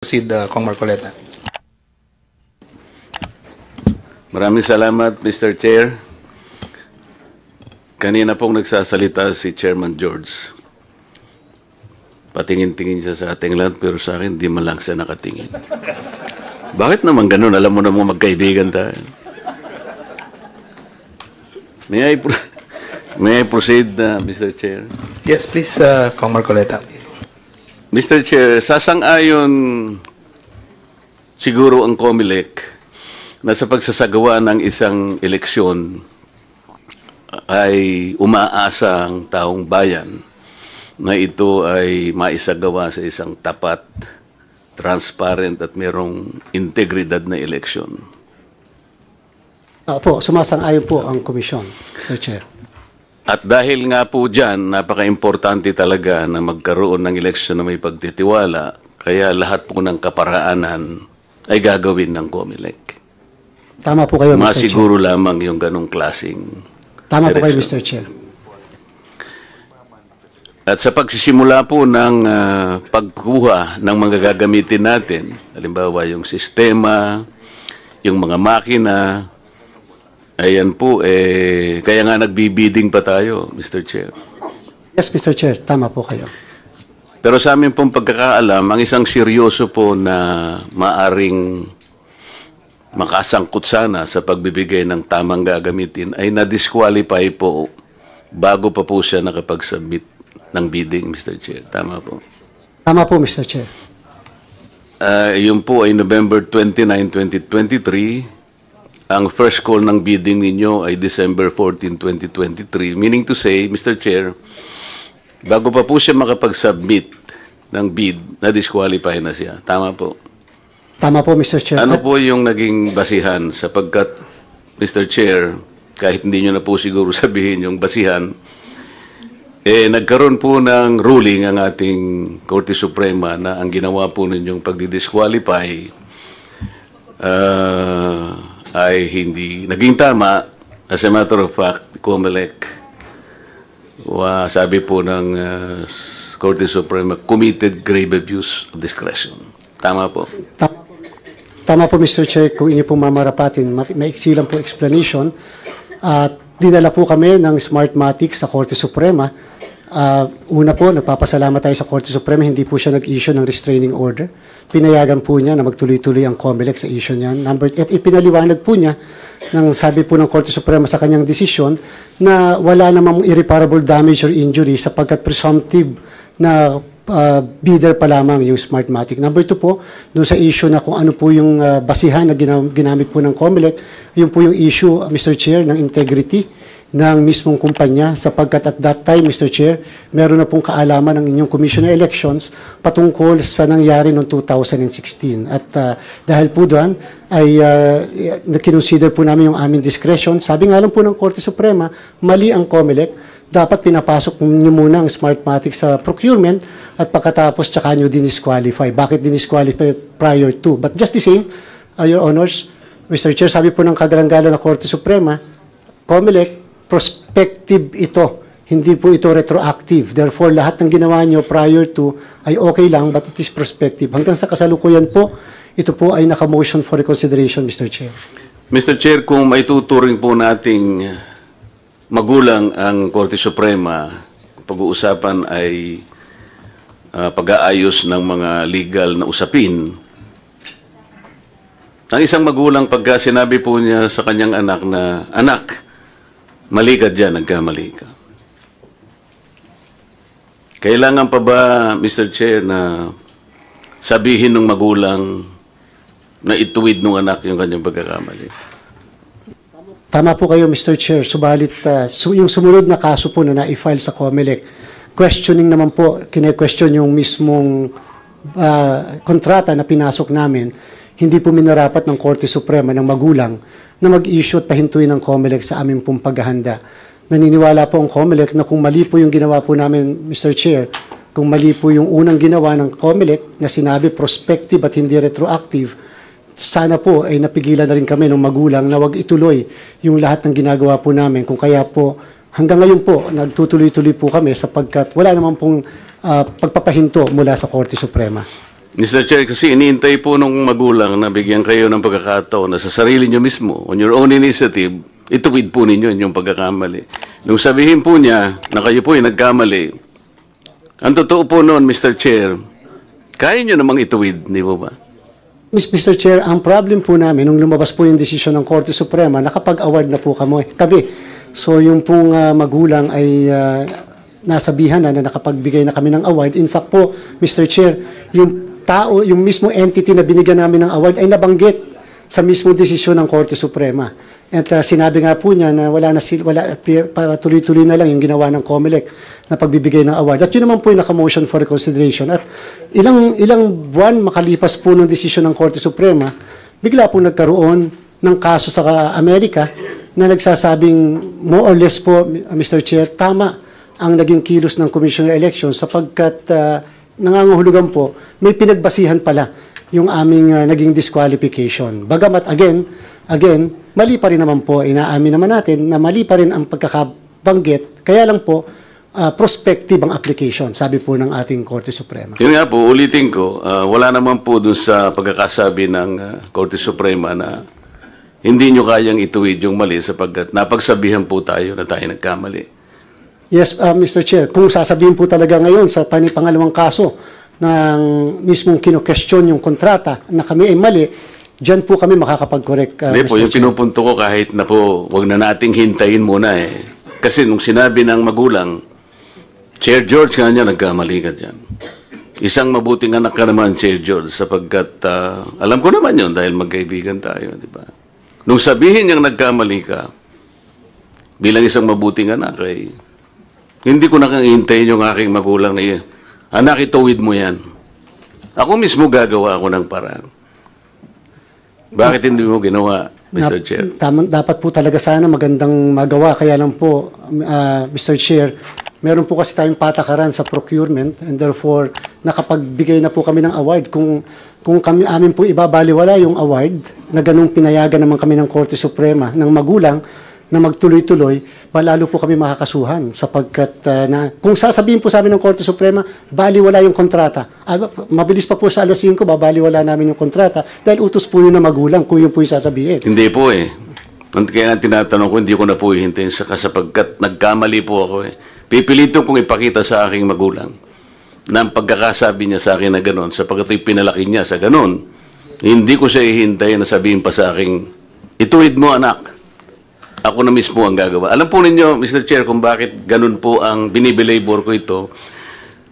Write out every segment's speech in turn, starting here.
Proceed, Kong Marcoleta. Maraming salamat, Mr. Chair. Kanina pong nagsasalita si Chairman George. Patingin-tingin siya sa ating lahat, pero sa akin, di man lang siya nakatingin. Bakit naman ganun? Alam mo na mo magkaibigan tayo. May I proceed, Mr. Chair? Yes, please, Kong Marcoleta. Mr. Chair, sasang-ayon siguro ang COMELEC na sa pagsasagawa ng isang eleksyon ay umaasa ang taong bayan na ito ay maisagawa sa isang tapat, transparent at merong integridad na eleksyon. Opo, sumasang-ayon po ang komisyon, Mr. Chair. At dahil nga po dyan, napaka-importante talaga na magkaroon ng eleksyon na may pagtitiwala, kaya lahat po ng kaparaanan ay gagawin ng COMELEC. Tama po kayo, Mr. Chair. Masiguro lamang yung ganong klaseng Tama po kayo, direksyon. Mr. Chair. At sa pagsisimula po ng pagkuha ng mga gagamitin natin, halimbawa yung sistema, yung mga makina, ayan po, kaya nga nagbibiding pa tayo, Mr. Chair. Yes, Mr. Chair. Tama po kayo. Pero sa amin pong pagkakaalam, ang isang seryoso po na maaring makasangkot sana sa pagbibigay ng tamang gagamitin ay na-disqualify po bago pa po siya nakapag-submit ng bidding, Mr. Chair. Tama po. Tama po, Mr. Chair. Yun po ay November 29, 2023. Ang first call ng bidding ninyo ay December 14, 2023. Meaning to say, Mr. Chair, bago pa po siya makapag-submit ng bid, na-disqualify na siya. Tama po. Tama po, Mr. Chair. Ano po yung naging basihan? Sapagkat, Mr. Chair, kahit hindi nyo na po siguro sabihin yung basihan, nagkaroon po ng ruling ang ating Korte Suprema na ang ginawa po ninyong pagdi-disqualify ay hindi naging tama. As a matter of fact, COMELEC, sabi po ng Korte Suprema, committed grave abuse of discretion. Tama po. Tama po, Mr. Chair. Kung inyo pong mamarapatin, maiksi lang po explanation. Dinala po kami ng Smartmatic sa Korte Suprema. Una po, nagpapasalamat tayo sa Korte Suprema, hindi po siya nag-issue ng restraining order. Pinayagan po niya na magtuloy-tuloy ang COMELEC sa issue niya. At ipinaliwanag po niya, nang sabi po ng Korte Suprema sa kanyang desisyon, na wala namang irreparable damage or injury sapagkat presumptive na bidder pa lamang yung Smartmatic. Number 2 po, doon sa issue na kung ano po yung basihan na ginamit po ng COMELEC, yun po yung issue, Mr. Chair, ng integrity ng mismong kumpanya sapagkat at that time, Mr. Chair, meron na pong kaalaman ng inyong Commissioner Elections patungkol sa nangyari noong 2016. At dahil po doon ay kinonsider po namin yung aming discretion. Sabi nga lang po ng Korte Suprema, mali ang COMELEC. Dapat pinapasok niyo muna ang Smartmatic sa procurement at pagkatapos tsaka nyo dinisqualify. Bakit dinisqualify prior to? But just the same, Your Honors, Mr. Chair, sabi po ng kagaranggalan ng Korte Suprema, COMELEC, prospective ito. Hindi po ito retroactive. Therefore, lahat ng ginawa nyo prior to ay okay lang, but it is prospective. Hanggang sa kasalukuyan po, ito po ay naka-motion for reconsideration, Mr. Chair. Mr. Chair, kung may tuturing po nating magulang ang Korte Suprema, pag-uusapan ay pag-aayos ng mga legal na usapin, ang isang magulang pagka sinabi po niya sa kanyang anak na, anak, mali ka dyan, nagkamali ka. Kailangan pa ba, Mr. Chair, na sabihin ng magulang na ituwid ng anak yung kanyang pagkakamali? Tama po kayo, Mr. Chair. Subalit, yung sumunod na kaso po na na-file sa COMELEC, questioning naman po, kine-question yung mismong kontrata na pinasok namin, hindi po minarapat ng Korte Suprema ng magulang na mag-issue at pahintuin ng COMELEC sa aming pong paghahanda. Naniniwala po ang COMELEC na kung mali po yung ginawa po namin, Mr. Chair, kung mali po yung unang ginawa ng COMELEC na sinabi prospective at hindi retroactive, sana po ay napigilan na rin kami ng magulang na wag ituloy yung lahat ng ginagawa po namin. Kung kaya po, hanggang ngayon po, nagtutuloy-tuloy po kami sapagkat wala naman pong pagpapahinto mula sa Korte Suprema. Mr. Chair, kasi iniintay po nung magulang na bigyan kayo ng pagkakataon na sa sarili nyo mismo, on your own initiative, ituwid po ninyo yung pagkakamali. Nung sabihin po niya na kayo po yung nagkamali, ang totoo po noon, Mr. Chair, kaya nyo namang ituwid, di ba ba? Mr. Chair, ang problem po namin, nung lumabas po yung desisyon ng Korte Suprema, nakapag-award na po kami. So yung pong magulang ay nasabihan na nakapagbigay na kami ng award. In fact po, Mr. Chair, yung tao, yung mismo entity na binigyan namin ng award ay nabanggit sa mismo desisyon ng Korte Suprema. At sinabi nga po niya na tuloy-tuloy na lang yung ginawa ng COMELEC na pagbibigay ng award. At yun naman po yung naka-motion for reconsideration. At ilang buwan makalipas po ng desisyon ng Korte Suprema, bigla po nagkaroon ng kaso sa Amerika na nagsasabing more or less po, Mr. Chair, tama ang naging kilos ng Commissioner Elections sapagkat nangangahulugan po, may pinagbasihan pala yung aming naging disqualification. Bagamat again, mali pa rin naman po, inaamin naman natin na mali pa rin ang pagkakabanggit, kaya lang po, prospective ang application, sabi po ng ating Korte Suprema. Yun nga po, ulitin ko, wala naman po dun sa pagkakasabi ng Korte Suprema na hindi nyo kayang ituwid yung mali sapagkat napagsabihan po tayo na tayo nagkamali. Yes, Mr. Chair, kung sasabihin po talaga ngayon sa pangalawang kaso ng mismong kino-question yung kontrata na kami ay mali, dyan po kami makakapag-correct, Hindi Mr. po, yung Chair. pinupunto ko kahit na po, wag na nating hintayin muna eh. Kasi nung sinabi ng magulang, Chair George nga niya, nagkamali ka dyan. Isang mabuting anak ka naman, Chair George, sapagkat alam ko naman yun dahil magkaibigan tayo, di ba? Nung sabihin niyang nagkamali ka, bilang isang mabuting anak, hindi ko nakahintayin yung aking magulang na yun. Anak, ituwid mo yan. Ako mismo gagawa ako ng paraan. Bakit hindi mo ginawa, Mr. Chair? Dapat po talaga sana magandang magawa. Kaya lang po, Mr. Chair, meron po kasi tayong patakaran sa procurement and therefore, nakapagbigay na po kami ng award. Kung kami amin po ibabaliwala yung award, na ganung pinayagan naman kami ng Korte Suprema, ng magulang, na magtuloy-tuloy, lalo po kami makakasuhan sapagkat kung sasabihin po sa amin ng Korte Suprema, baliwala yung kontrata. Mabilis pa po sa alas 5, babaliwala namin yung kontrata dahil utos po yun na magulang kung yun po yung sasabihin. Hindi po eh. Kaya nga tinatanong ko, hindi ko na po hihintayin sapagkat nagkamali po ako eh. Pipilitin kong ipakita sa aking magulang na ang pagkakasabi niya sa akin na gano'n, sapagkat pinalaki niya sa gano'n, hindi ko siya hihintayin na sabihin pa sa akin, ituwid mo anak. Ako na mismo ang gagawa. Alam po ninyo, Mr. Chair, kung bakit ganun po ang binibilabor ko ito.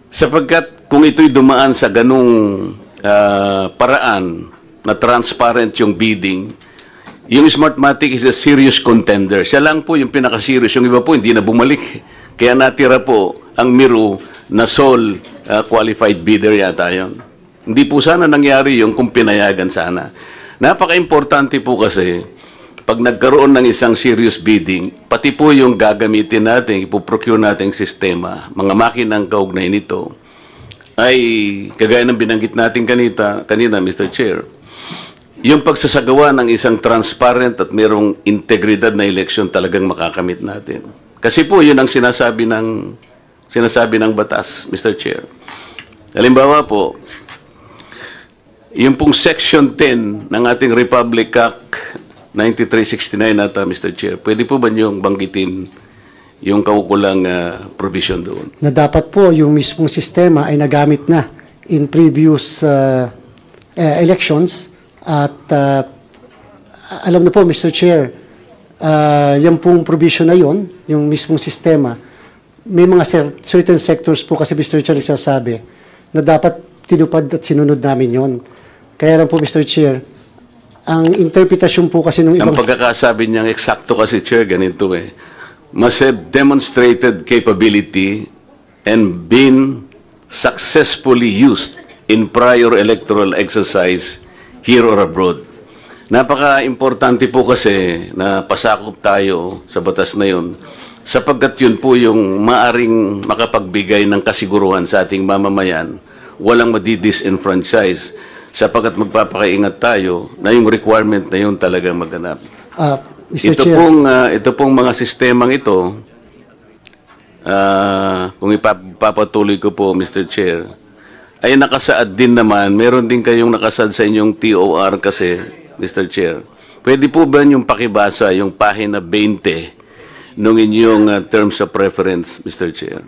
Sapagkat kung ito'y dumaan sa ganung paraan na transparent yung bidding, yung Smartmatic is a serious contender. Siya lang po yung pinaka-serious. Yung iba po hindi na bumalik. Kaya natira po ang Miru na sole qualified bidder yata yun. Hindi po sana nangyari yung kung pinayagan sana. Napaka-importante po kasi pag nagkaroon ng isang serious bidding, pati po yung gagamitin natin, ipoprocure natin sistema, mga makinang kaugnay nito, ay kagaya ng binanggit natin kanina, Mr. Chair, yung pagsasagawa ng isang transparent at mayroong integridad na eleksyon talagang makakamit natin. Kasi po, yun ang sinasabi ng batas, Mr. Chair. Halimbawa po, yung pong Section 10 ng ating Republic Act 9369 nata, Mr. Chair. Pwede po ba niyong banggitin yung kaukulang provision doon? Na dapat po yung mismong sistema ay nagamit na in previous elections at alam na po, Mr. Chair, yung pong provision na yon, yung mismong sistema, may mga certain sectors po kasi Mr. Chair nagsasabi na dapat tinupad at sinunod namin yon. Kaya lang po, Mr. Chair, ang interpretasyon po kasi ng ibang... Ang pagkakasabi niyang eksakto kasi, Chair, ganito eh. Must have demonstrated capability and been successfully used in prior electoral exercise here or abroad. Napaka-importante po kasi na pasakop tayo sa batas na yun sapagkat yun po yung maaring makapagbigay ng kasiguruhan sa ating mamamayan, walang madi-disenfranchise sapagkat magpapakaingat tayo na yung requirement na yun talagang maganap. Mr. Chair, Ito pong mga sistemang ito, kung ipapatuloy ko po, Mr. Chair, ay nakasaad din naman, meron din kayong nakasaad sa inyong TOR kasi, Mr. Chair. Pwede po ba yung pakibasa yung pahina 20 nung inyong terms of preference, Mr. Chair?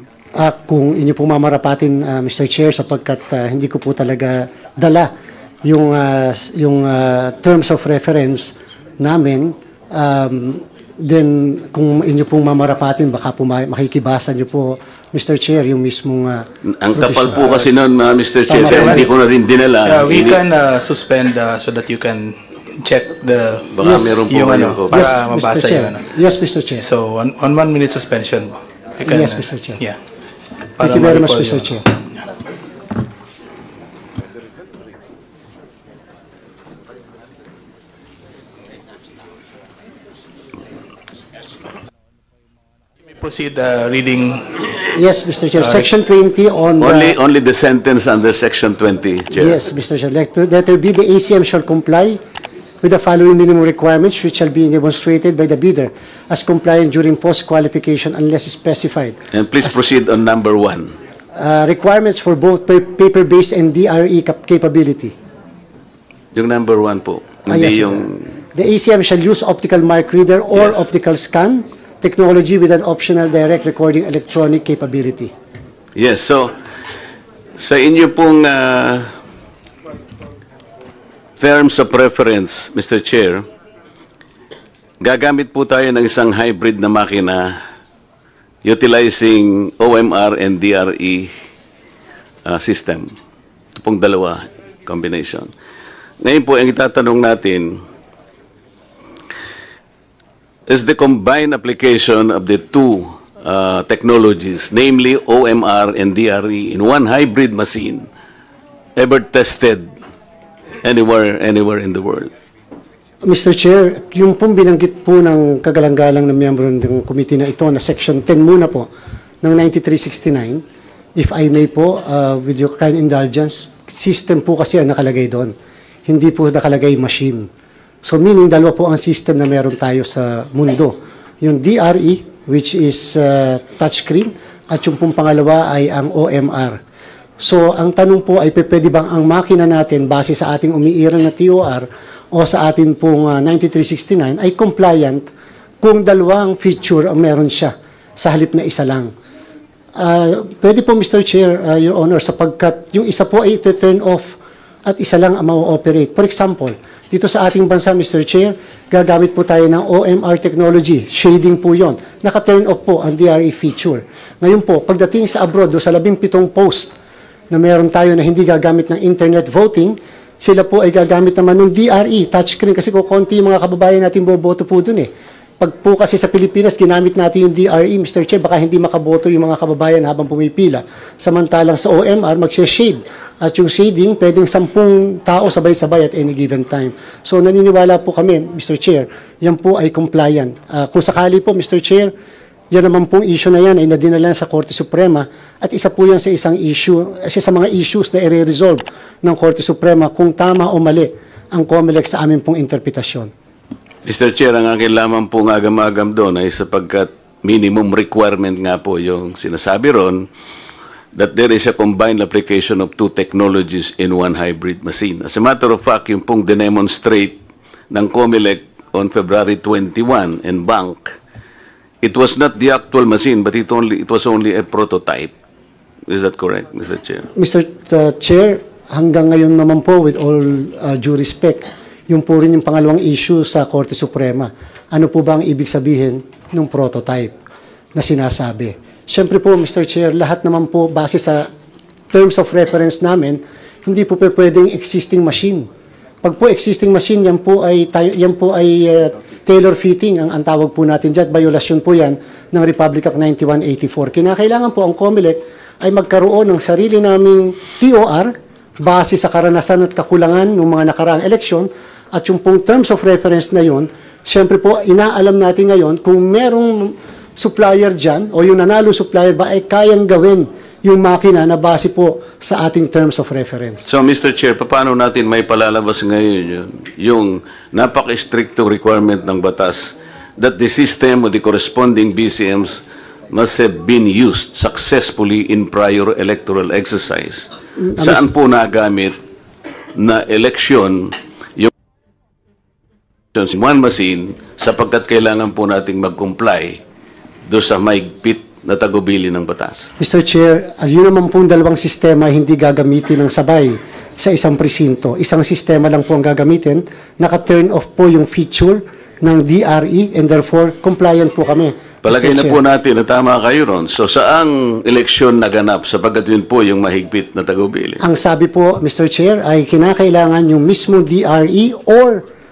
Kung inyo pong mamarapatin, Mr. Chair, sapagkat hindi ko po talaga dala yung terms of reference namin, then kung inyo pong mamarapatin, baka po makikibasa nyo po, Mr. Chair, yung mismong... Ang kapal po kasi noon, Mr. Chair, kaya hindi ko na rin dinala. We can suspend so that you can check the Baka meron po yung kayong copy. para Yes, Mr. mabasa Chair. yung Yes, Mr. Chair. So on 1 minute suspension, you can, Yes, Mr. Chair. Yeah. Thank Para you very much, ma-recall Mr. yun. Chair. Proceed reading. Yes, Mr. Chair. Section 20 on Only the sentence under Section 20, Chair. Yes, Mr. Chair. Letter B, the ACM shall comply with the following minimum requirements which shall be demonstrated by the bidder as compliant during post-qualification unless specified. And please proceed on number 1. Requirements for both paper-based and DRE capability. Yung number 1 po. Yes, Hindi yung... The ACM shall use optical mark reader or optical scan technology with an optional direct recording electronic capability. Yes, so sa inyo pong terms of preference, Mr. Chair, gagamit po tayo ng isang hybrid na makina utilizing OMR and DRE system. Ito pong dalawa combination. Ngayon po, ang itatanong natin, is the combined application of the two technologies, namely OMR and DRE, in one hybrid machine, ever tested anywhere in the world? Mr. Chair, yung pong binanggit po ng kagalang-galang na miyembro ng committee na ito na Section 10 muna po ng 9369, if I may po, with your kind indulgence, system po kasi ang nakalagay doon. Hindi po nakalagay machine. So meaning dalawa po ang system na meron tayo sa mundo. Yung DRE, which is touchscreen, at yung pong pangalawa ay ang OMR. So ang tanong po ay pwede bang ang makina natin base sa ating umiiral na TOR o sa atin pong 9369 ay compliant kung dalawang feature ang meron siya sa halip na isa lang. Pwede po, Mr. Chair, Your Honor, sapagkat yung isa po ay ito-turn off at isa lang ang ma-operate. For example, dito sa ating bansa, Mr. Chair, gagamit po tayo ng OMR technology. Shading po yon. Naka-turn off po ang DRE feature. Ngayon po, pagdating sa abroad, sa 17 post na meron tayo na hindi gagamit ng internet voting, sila po ay gagamit naman ng DRE, touchscreen, kasi kung konti yung mga kababayan natin boboto po dun eh. Pag po kasi sa Pilipinas, ginamit natin yung DRE, Mr. Chair, baka hindi makaboto yung mga kababayan habang pumipila. Samantalang sa OMR, magse-shade. At yung shading, pwedeng 10 tao sabay-sabay at any given time. So naniniwala po kami, Mr. Chair, yan po ay compliant. Kung sakali po, Mr. Chair, yan naman pong issue na yan ay nadinala sa Korte Suprema at isa po yan sa isang issue, sa mga issues na i-resolve ng Korte Suprema kung tama o mali ang COMELEC sa aming pong interpretasyon. Mr. Chair, ang akin lamang pong agam-agam doon ay sapagkat minimum requirement nga po yung sinasabi ron that there is a combined application of two technologies in one hybrid machine. As a matter of fact, yung pong demonstrate ng COMELEC on February 21 in Bank, it was not the actual machine, but it was only a prototype. Is that correct, Mr. Chair? Mr. Chair, hanggang ngayon naman po, with all due respect, yung po rin yung pangalawang issue sa Korte Suprema. Ano po ba ang ibig sabihin ng prototype na sinasabi? Siyempre po, Mr. Chair, lahat naman po base sa terms of reference namin, hindi po pwedeng existing machine. Pag po existing machine, yan po ay tailor fitting ang tawag po natin dyan. Violasyon po yan ng Republic Act 9184. Kinakailangan po ang COMELEC ay magkaroon ng sarili naming TOR base sa karanasan at kakulangan ng mga nakaraang eleksyon at yung pong terms of reference na yun, siyempre po, inaalam natin ngayon kung merong supplier dyan o yung nanalo supplier ba ay kayang gawin yung makina na base po sa ating terms of reference. So, Mr. Chair, paano natin may palalabas ngayon yung napaka-stricto requirement ng batas that the system or the corresponding BCMs must have been used successfully in prior electoral exercise? Saan po nagamit na eleksyon yung one machine sapagkat kailangan po nating mag-comply doon sa mahigpit na tagubili ng batas? Mr. Chair, yun naman pong dalawang sistema hindi gagamitin ng sabay sa isang presinto. Isang sistema lang po ang gagamitin. Naka-turn off po yung feature ng DRE and therefore compliant po kami. Palagay Mr. na Chair. po natin na tama kayo ron. So saang eleksyon naganap sapagkat yun po yung mahigpit na tagubili? Ang sabi po, Mr. Chair, ay kinakailangan yung mismo DRE or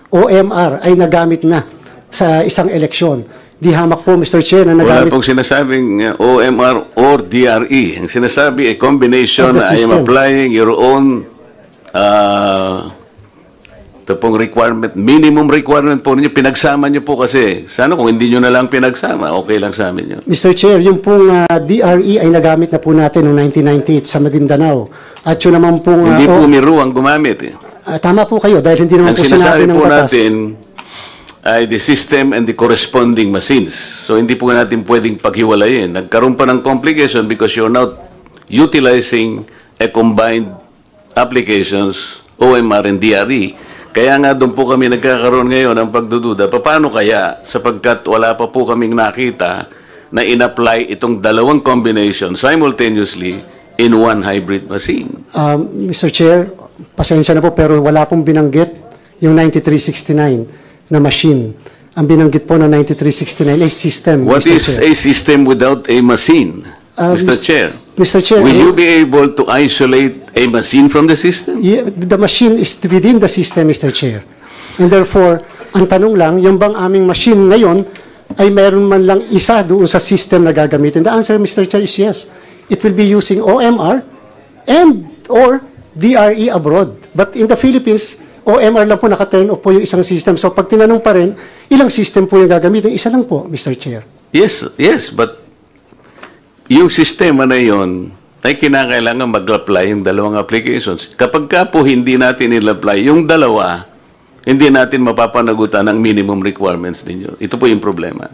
OMR ay nagamit na sa isang eleksyon. Di hamak po, Mr. Chair, na Wala nagamit. pong sinasabing OMR or DRE. Ang sinasabi ay combination Of the na I am system. applying your own ito pong requirement, minimum requirement po ninyo. Pinagsama nyo po kasi. Sana kung hindi nyo na lang pinagsama, okay lang sa amin yun. Mr. Chair, yung pong DRE ay nagamit na po natin noong 1998 sa Maguindanao. At yun naman pong... Hindi po Miru ang gumamit. tama po kayo dahil hindi naman Ang po sinabi sinasabi ng po batas. natin ay the system and the corresponding machines. So hindi po natin pwedeng paghiwalayin. Nagkaroon pa ng complication because you're now utilizing a combined applications, OMR and DRE. Kaya nga doon po kami nagkakaroon ngayon ng pagdududa. Paano kaya? Sapagkat wala pa po kaming nakita na in-apply itong dalawang combination simultaneously in one hybrid machine. Mr. Chair, pasensya na po pero wala pong binanggit yung 9369 na machine. Ang binanggit po na 9369 ay system. What Mr. is Chair. a system without a machine, Mr. Chair? Mr. Chair, Will you be able to isolate a machine from the system? the machine is within the system, Mr. Chair. And therefore, ang tanong lang, yung bang aming machine ngayon ay meron man lang isa doon sa system na gagamitin? The answer, Mr. Chair, is yes. It will be using OMR and or DRE abroad. But in the Philippines, OMR lang po naka-turn off po yung isang system. So pag tinanong pa rin, ilang system po yung gagamitin? Isa lang po, Mr. Chair. Yes, but yung sistema na yon ay kinakailangan mag-apply yung dalawang applications. Kapag ka po hindi natin i-apply yung dalawa, hindi natin mapapanagutan ang minimum requirements ninyo. Ito po yung problema.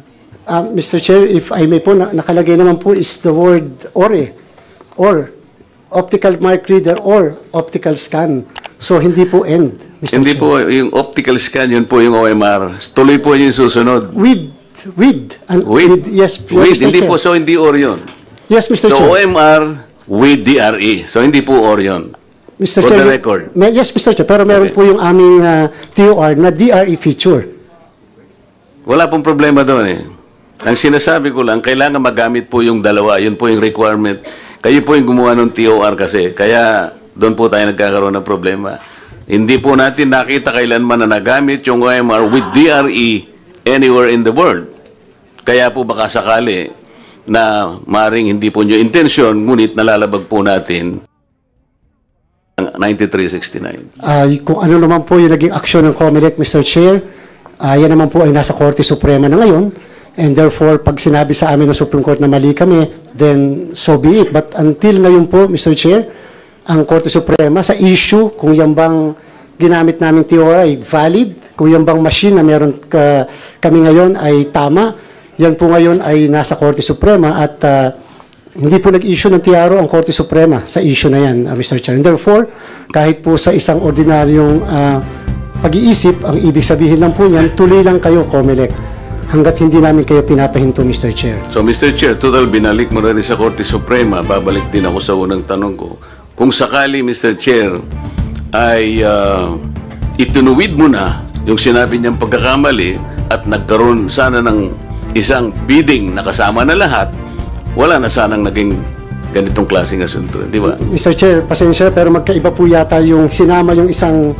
Mr. Chair, if I may po, nakalagay naman po is the word ORE, or optical mark reader or optical scan. So, hindi po end, Mr. Hindi Chair. po yung optical scan, yun po yung OMR. Tuloy po yung susunod. With, yes, With, Mr. hindi Chair. po, so hindi or yun. Yes, Mr. So, Chair. OMR with DRE. So, hindi po or yun. Mr. For Chair, the record. Yes, Mr. Chair, pero meron Okay. po yung aming TOR na DRE feature. Wala pong problema doon eh. Ang sinasabi ko lang, kailangan magamit po yung dalawa. Yun po yung requirement. Kayo po yung gumawa ng TOR kasi. Kaya doon po tayo nagkakaroon ng problema. Hindi po natin nakita kailanman na nagamit yung OMR with DRE anywhere in the world. Kaya po baka sakali na maring hindi po nyo intensyon, ngunit nalalabag po natin ang 9369. Kung ano naman po yung naging aksyon ng COMELEC, Mr. Chair, yan naman po ay nasa Korte Suprema na ngayon. And therefore, pag sinabi sa amin ng Supreme Court na mali kami, then so be it. But until ngayon po, Mr. Chair, ang Korte Suprema sa issue kung yan bang ginamit naming TOR ay valid, kung yan bang machine na meron kami ngayon ay tama, yan po ngayon ay nasa Korte Suprema at hindi po nag-issue ng TRO ang Korte Suprema sa issue na yan, Mr. Chair. And therefore, kahit po sa isang ordinaryong pag-iisip, ang ibig sabihin lang po niyan, tuloy lang kayo, COMELEC, hanggat hindi namin kayo pinapahinto, Mr. Chair. So, Mr. Chair, total binalik mo na rin sa Korte Suprema, babalik din ako sa unang tanong ko. Kung sakali, Mr. Chair, ay itinuwid mo na yung sinabi niyang pagkakamali at nagkaroon sana ng isang bidding na kasama na lahat, wala na sanang naging ganitong klaseng asunto, di ba? Mr. Chair, pasensya pero magkaiba po yata yung sinama yung isang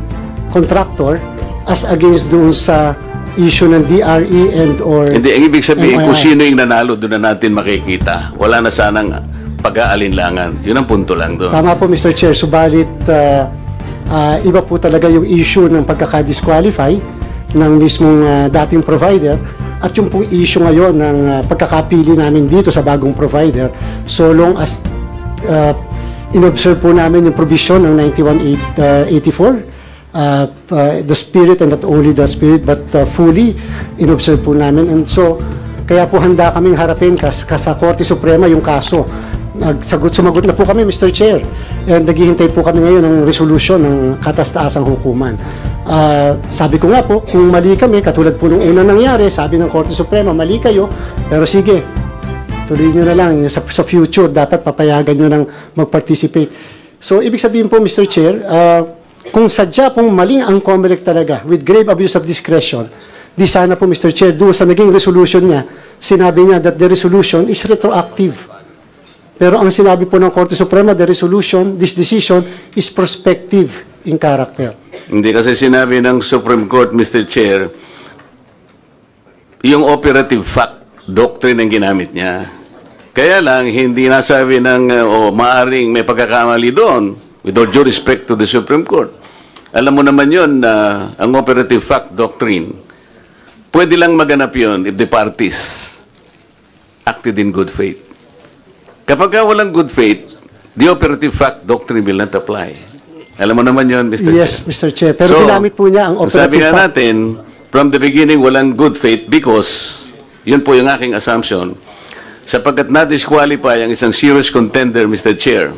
contractor as against doon sa issue ng DRE and or Hindi, ang ibig sabihin, MII. kung sino yung nanalo, doon na natin makikita. Wala na sanang pag-aalinlangan. Yun ang punto lang doon. Tama po, Mr. Chair. Subalit, iba po talaga yung issue ng pagkaka-disqualify ng mismong dating provider at yung pong issue ngayon ng pagkakapili namin dito sa bagong provider so long as inobserve po namin yung provision ng 9184 the spirit and not only the spirit but fully inobserve po namin and so kaya po handa kaming harapin sa Korte Suprema yung kaso Sumagot na po kami, Mr. Chair. And naghihintay po kami ngayon ng resolution ng kataas-taasang hukuman. Sabi ko nga po, kung mali kami, katulad po nung una nangyari, sabi ng Korte Suprema, mali kayo, pero sige, tuloy nyo na lang. Sa future, dapat papayagan nyo ng mag-participate. So, ibig sabihin po, Mr. Chair, kung sadya pong maling ang COMELEC talaga, with grave abuse of discretion, di sana po, Mr. Chair, doon sa naging resolution niya, sinabi niya that the resolution is retroactive. Pero ang sinabi po ng Korte Suprema, this decision is prospective in character. Hindi kasi sinabi ng Supreme Court, Mr. Chair, yung operative fact doctrine ang ginamit niya. Kaya lang, hindi nasabi ng, maaring may pagkakamali doon, with all due respect to the Supreme Court. Alam mo naman yun, ang operative fact doctrine, pwede lang maganap yun if the parties acted in good faith. Kapag walang good faith, the operative fact doctrine will not apply. Alam mo naman yun, Mr. Yes, Chair. Mr. Chair. Pero ginamit po niya ang operative sabi nga fact. natin, from the beginning, walang good faith because, yun po yung aking assumption, sapagkat na-disqualify ang isang serious contender, Mr. Chair,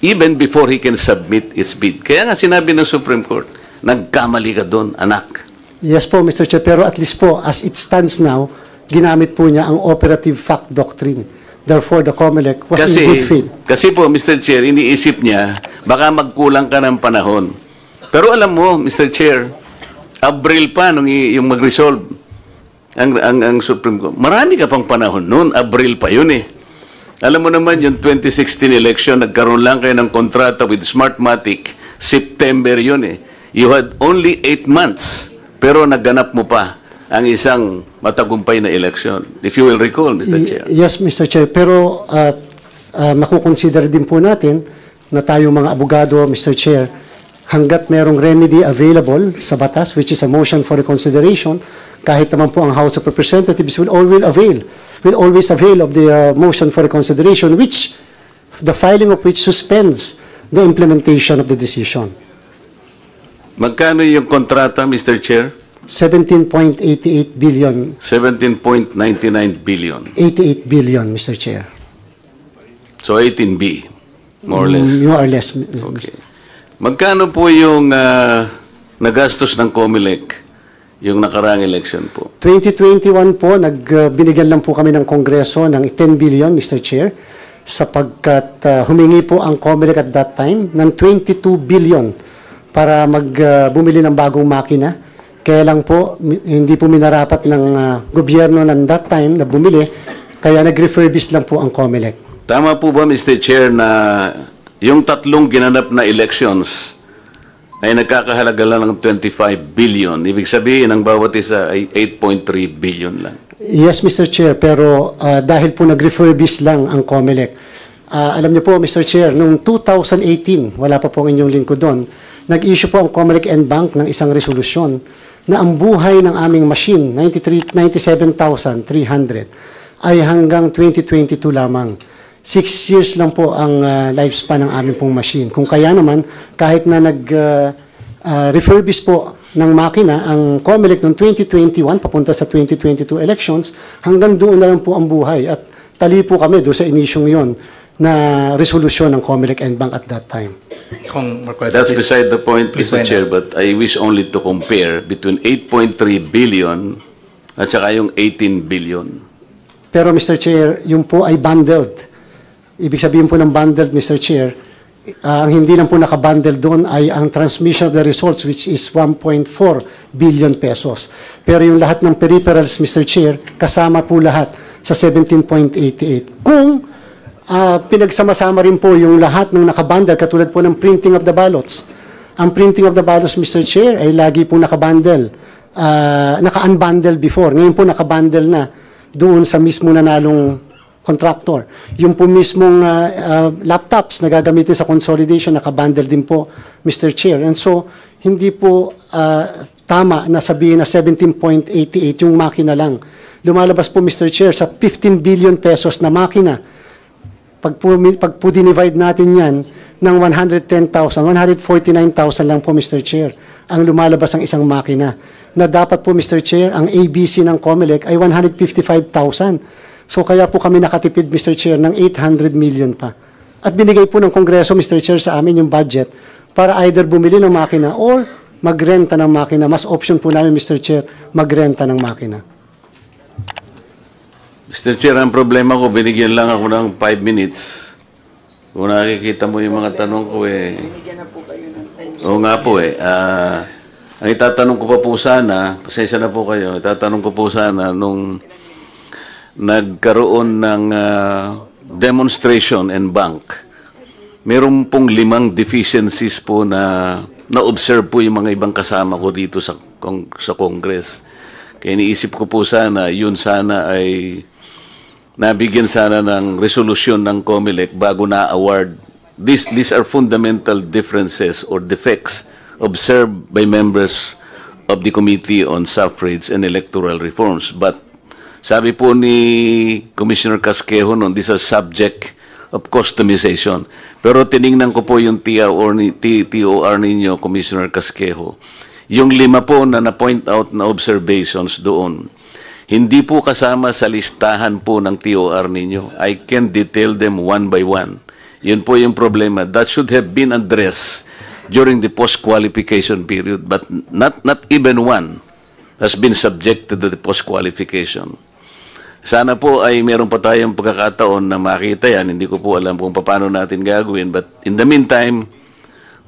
even before he can submit its bid. Kaya nga sinabi ng Supreme Court, nagkamali ka doon, anak. Yes po, Mr. Chair. Pero at least po, as it stands now, ginamit po niya ang operative fact doctrine. Therefore, the COMELEC was in good faith. Kasi po, Mr. Chair, iniisip niya, baka magkulang ka ng panahon. Pero alam mo, Mr. Chair, Abril pa nung yung mag-resolve ang Supreme Court. Marami ka pang panahon noon. Abril pa yun eh. Alam mo naman, yung 2016 election, nagkaroon lang kayo ng kontrata with Smartmatic. September yun eh. You had only 8 months, pero naganap mo pa ang isang matagumpay na election. If you will recall, Mr. Chair. Yes, Mr. Chair. Pero makukonsider din po natin na tayo mga abogado, Mr. Chair, hanggat merong remedy available sa batas, which is a motion for reconsideration, kahit naman po ang House of Representatives will always avail of the motion for reconsideration, which the filing of which suspends the implementation of the decision. Magkano yung kontrata, Mr. Chair? 17.88 billion. 17.99 billion. 88 billion, Mr. Chair. So 18B, more or less. More or less. Okay. Magkano po yung nagastos ng COMELEC yung nakaraang election po? 2021 po, binigyan lang po kami ng Kongreso ng 10 billion, Mr. Chair, sapagkat humingi po ang COMELEC at that time ng 22 billion para bumili ng bagong makina. Kaya lang po, hindi po minarapat ng gobyerno ng that time na bumili, kaya nag-refurbish lang po ang COMELEC. Tama po ba, Mr. Chair, na yung tatlong ginanap na elections ay nagkakahalaga lang ng 25 billion? Ibig sabihin, ang bawat isa ay 8.3 billion lang. Yes, Mr. Chair, pero dahil po nag-refurbish lang ang COMELEC, alam niyo po, Mr. Chair, noong 2018, wala pa po ang inyong lingkod doon, nag-issue po ang COMELEC and Bank ng isang resolusyon na ang buhay ng aming machine, 97,300, ay hanggang 2022 lamang. 6 years lang po ang lifespan ng aming pong machine. Kung kaya naman, kahit na refurbish po ng makina ang COMELEC noong 2021, papunta sa 2022 elections, hanggang doon na lang po ang buhay. At tali po kami doon sa inisyong yon na resolusyon ng COMELEC and Bank at that time. That's beside the point, Mr. Chair, but I wish only to compare between 8.3 billion at saka yung 18 billion. Pero Mr. Chair, yung po ay bundled. Ibig sabihin po ng bundled, Mr. Chair, ang hindi lang po nakabundled doon ay ang transmission of the results, which is 1.4 billion pesos. Pero yung lahat ng peripherals, Mr. Chair, kasama po lahat sa 17.88. Kung pinagsama-sama rin po yung lahat ng nakabundle, katulad po ng printing of the ballots. Ang printing of the ballots, Mr. Chair, ay lagi po nakabundle. Naka-unbundle before. Ngayon po nakabundle na doon sa mismo nanalong contractor. Yung po mismong laptops na gagamitin sa consolidation, nakabundle din po, Mr. Chair. And so, hindi po tama na sabihin na 17.88 yung makina lang. Lumalabas po, Mr. Chair, sa 15 billion pesos na makina. Pag po dinivide natin yan ng 110,000, 149,000 lang po, Mr. Chair, ang lumalabas ang isang makina. Na dapat po, Mr. Chair, ang ABC ng COMELEC ay 155,000. So kaya po kami nakatipid, Mr. Chair, ng 800 million pa. At binigay po ng Kongreso, Mr. Chair, sa amin yung budget para either bumili ng makina or magrenta ng makina. Mas option po namin, Mr. Chair, magrenta ng makina. Mr. Chair, ang problema ko, binigyan lang ako ng 5 minutes. Kung nakikita mo yung mga tanong ko Oo nga po ang itatanong ko pa po sana, pasensya na po kayo, itatanong ko po sana nung nagkaroon ng demonstration and bank, meron pong 5 deficiencies po na na-observe po yung mga ibang kasama ko dito sa Congress. Kaya iniisip ko po sana, yun sana ay nabigyan sana ng resolusyon ng COMELEC bago na-award. These are fundamental differences or defects observed by members of the Committee on Suffrage and Electoral Reforms. But sabi po ni Commissioner Casquejo noon, these are subject of customization. Pero tiningnan ko po yung TOR ninyo, Commissioner Casquejo. Yung 5 po na na-point out na observations doon, hindi po kasama sa listahan po ng TOR ninyo. I can detail them one by one. Yun po yung problema. That should have been addressed during the post-qualification period, but not even one has been subjected to the post-qualification. Sana po ay meron pa tayong pagkakataon na makita yan. Hindi ko po alam kung paano natin gagawin. But in the meantime,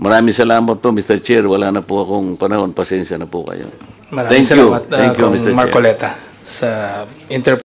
maraming salamat po, Mr. Chair. Wala na po akong panahon. Pasensya na po kayo. Maraming salamat, Thank you, Mr. Chair. Marcoleta, sa